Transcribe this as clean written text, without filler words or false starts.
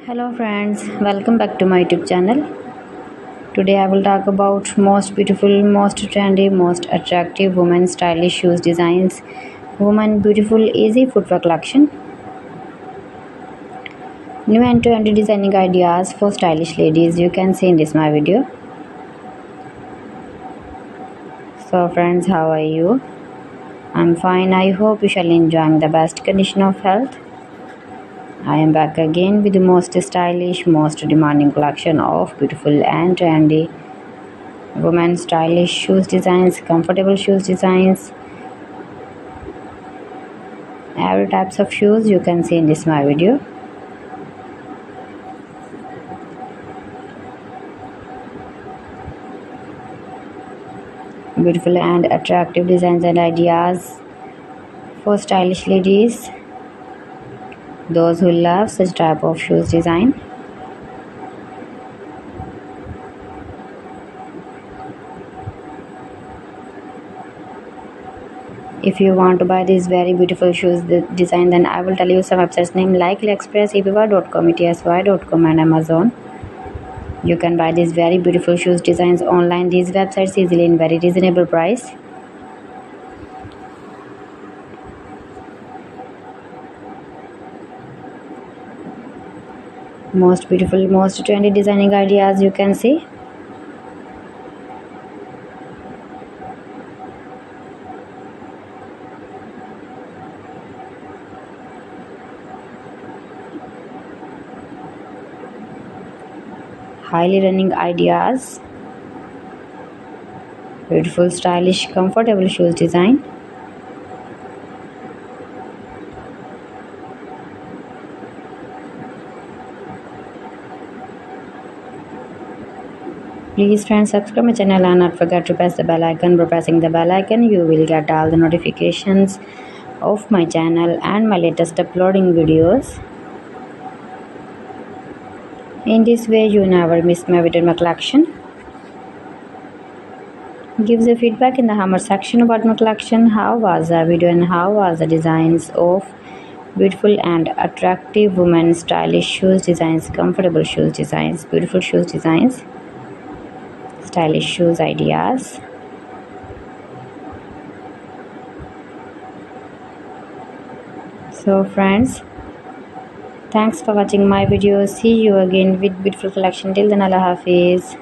Hello friends, welcome back to my YouTube channel. Today I will talk about most beautiful, most trendy, most attractive women stylish shoes designs, women beautiful easy footwear collection. New and trendy designing ideas for stylish ladies you can see in this my video. So friends, how are you? I'm fine. I hope you shall enjoy the best condition of health. I am back again with the most stylish, most demanding collection of beautiful and trendy women stylish shoes designs, comfortable shoes designs, every types of shoes you can see in this my video. Beautiful and attractive designs and ideas for stylish ladies, those who love such type of shoes design. If you want to buy these very beautiful shoes design, then I will tell you some websites name like AliExpress, eBay.com, ETSY.com and Amazon. You can buy these very beautiful shoes designs online these websites easily in very reasonable price. Most beautiful, most trendy designing ideas you can see. Highly running ideas. Beautiful, stylish, comfortable shoes design. Please friends, subscribe my channel and not forget to press the bell icon. By pressing the bell icon you will get all the notifications of my channel and my latest uploading videos. In this way you never miss my video, my collection. Give the feedback in the comment section about my collection. How was the video and how was the designs of beautiful and attractive women stylish shoes designs, comfortable shoes designs, beautiful shoes designs, stylish shoes ideas. So friends, thanks for watching my video. See you again with beautiful collection. Till then, Allah Hafiz.